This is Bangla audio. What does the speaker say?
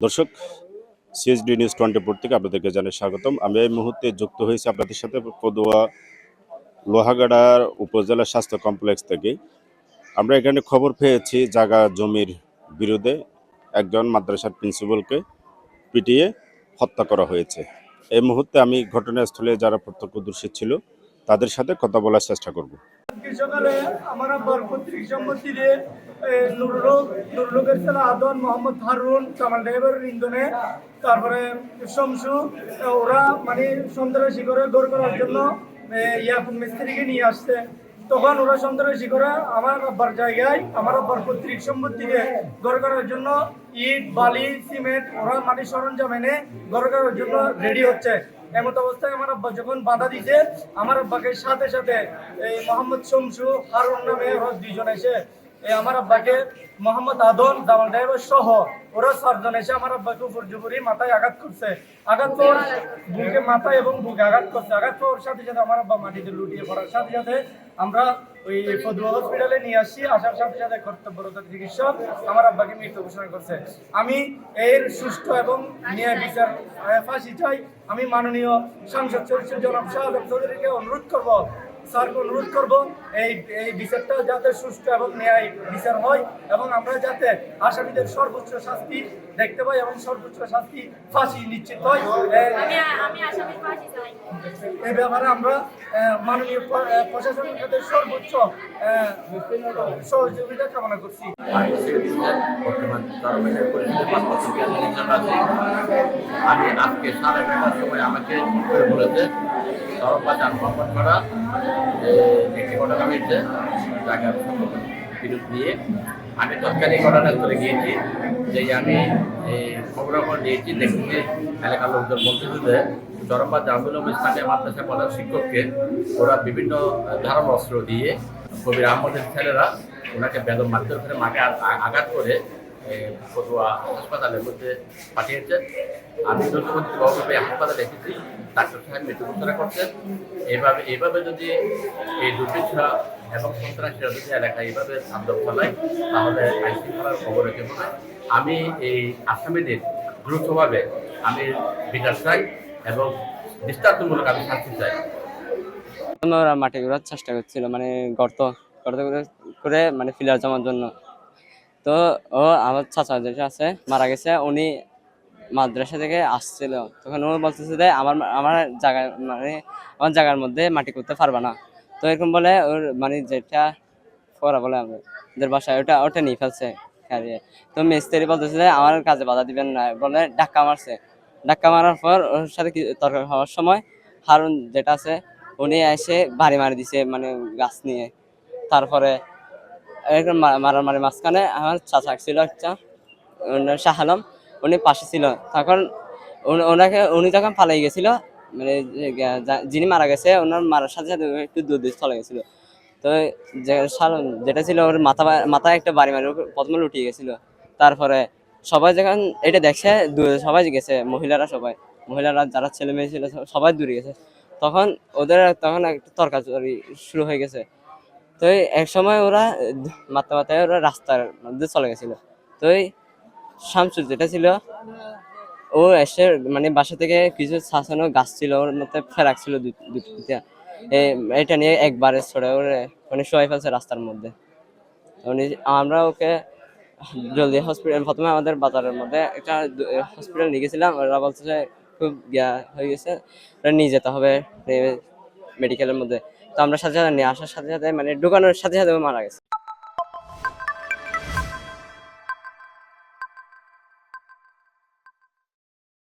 দর্শক, সিএসডি নিউজ 24 থেকে আপনাদেরকে জানাই স্বাগতম। আমি এই মুহূর্তে যুক্ত হয়েছি আপনাদের সাথে পদুয়া লোহাগাড়ার উপজেলা স্বাস্থ্য কমপ্লেক্স থেকে। আমরা এখানে খবর পেয়েছি জায়গা জমির বিরোধে একজন মাদ্রাসার প্রিন্সিপালকে পিটিয়ে হত্যা করা হয়েছে। এই মুহূর্তে আমি ঘটনাস্থলে যারা প্রত্যক্ষদর্শী ছিল তাদের সাথে কথা বলার চেষ্টা করব। সকালে আমার আব্বার পৈতৃক সম্পত্তিতে নুরুলের ছেলে আদন, মোহাম্মদ হারুন, কামাল ড্রাইভারের ইন্ধনে, তারপরে শমসু, ওরা মানে সন্ত্রাসী করে দৌড় করার জন্য ইয়াকুব মিস্ত্রিকে নিয়ে আসছে। তখন ওরা সন্ত্রাসী করে আমার আব্বার জায়গায়, আমার আব্বার পৈতৃক সম্পত্তিকে গড়ে করার জন্য ইট, বালি, সিমেন্ট ওরা মানে সরঞ্জাম এনে গড়ে করার জন্য রেডি হচ্ছে। এমত অবস্থায় আমার আব্বা যখন বাধা দিছে, আমার আব্বাকে সাথে সাথে এই মোহাম্মদ শমসু, হারুন নামে দুইজন এসে আমার আব্বাকে, মোহাম্মদ আদন, জামাল ড্রাইভার সহ ওরা চারজন এসে আমার আব্বাকে উপর জুপুরি মাথায় আঘাত করছে। আঘাত পর বুকে, মাথায় এবং বুকে আঘাত করছে। আঘাত পাওয়ার সাথে সাথে আমার আব্বা মাটিতে লুটিয়ে পড়ার সাথে সাথে আমরা ওই পদুয়া হসপিটালে নিয়ে আসছি। আসার সাথে সাথে কর্তব্যরত চিকিৎসক আমার আব্বাকে মৃত ঘোষণা করছে। আমি এর সুষ্ঠু এবং ন্যায় বিচার, ফাঁসি চাই। আমি মাননীয় সাংসদ জনাব শাহজাহান চৌধুরীকে অনুরোধ করব, স্যারকে অনুরোধ করব এই বিচারটা যাতে সুষ্ঠু এবং ন্যায় বিচার হয় এবং আমরা যাতে আসামিদের সর্বোচ্চ শাস্তি দেখতে পাই এবং সর্বোচ্চ শাস্তি ফাঁসি নিশ্চিত হয়। এই ব্যাপারে আমরা মাননীয় প্রশাসনের সাথে সর্বোচ্চ সহযোগিতা কামনা করছি। আমি আজকে 11:30টার সময় আমাকে বলেছে সরবরাহ ভ্রমণ করা একটি ঘটনা হয়েছে জায়গার বিরোধ নিয়ে। আমি তৎকালী ঘটনাস্থলে গিয়েছি, যে আমি খবর নিয়েছি, দেখেছি এলাকার লোকজন বলতেছে যে চরমবাদ জাহাঙ্গুল ইসলামিয়া মাদ্রাসা প্রধান শিক্ষককে ওরা বিভিন্ন ধারালো অস্ত্র দিয়ে কবির আহমদের ছেলেরা ওনাকে বেদম মারধর করে মাকে আঘাত করে পদুয়া হাসপাতালের মধ্যে পাঠিয়েছে। আমি যুদ্ধমন্ত্রী হাসপাতালে এসেছি, ডাক্তার সাহেব মৃত্যু ঘোষণা করছেন। এইভাবে যদি এই দুর্বৃত্তরা এবং সন্ত্রাসীরা যদি এলাকায় এইভাবে তাণ্ডব চালায় তাহলে আইন শৃঙ্খলার খবর রেখে বলে আমি এই আসামিদের দ্রুতভাবে আমি বিচার চাই এবং দৃষ্টান্তমূলক আমি শাস্তি চাই। ওরা মাটি ঘোরার চেষ্টা করছিল, মানে গর্ত করে মানে ফিলার জমার জন্য। তো ও আমার চাচা যেটা আছে মারা গেছে, উনি মাদ্রাসা থেকে আসছিল। তখন ও বলতেছে যে আমার জায়গা, মানে আমার জায়গার মধ্যে মাটি করতে পারবে না। তো এরকম বলে ওর মানে যেটা করা বলে আমাদের বাসায় ওটা নিয়ে ফেলছে খারিয়ে। তো মিস্ত্রি বলতেছে যে আমার কাজে বাধা দিবেন না বলে ধাক্কা মারছে। ধাক্কা মারার পর ওর সাথে তর্ক হওয়ার সময় হারুন যেটা আছে উনি এসে বাড়ি মারি দিছে, মানে গাছ নিয়ে। তারপরে এরকম মারামারি মাঝখানে আমার চাচা ছিল একটা শাহ আলম, উনি পাশে ছিল। তখন উনি যখন পালাই গেছিল, মানে যিনি মারা গেছে ওনার মারার সাথে সাথে একটু দূর দিয়ে চলে গেছিল। তো যেটা ছিল ওর মাথায় একটা বাড়ি মারি প্রথমে লুটিয়ে গেছিল। তারপরে সবাই যখন এটা দেখছে সবাই গেছে, মহিলারা যারা ছেলে মেয়ে ছিল সবাই দূরে গেছে। তখন একটা তর্কাতর্কি শুরু হয়ে গেছে। তো এক সময় ওরা মাথায় ওরা রাস্তার মধ্যে চলে গেছিল। তো শামসুর যেটা ছিল ও এসে মানে বাসা থেকে কিছু ছাঁচানো গাছ ছিল, ওর মধ্যে ফেরাক ছিল দুটা, এটা নিয়ে একবারে ছড়ে ওরে মানে শোয়াই ফেলছে রাস্তার মধ্যে। আমরা ওকে জলদি হসপিটাল, প্রথমে আমাদের বাজারের মধ্যে একটা হসপিটাল নিয়ে গেছিলাম। ওরা বলছে যে খুব হয়ে গেছে, নিয়ে যেতে হবে মেডিকেলের মধ্যে। তো আমরা সাথে সাথে নিয়ে আসার সাথে সাথে মানে ঢুকানোর সাথে সাথে মারা গেছে।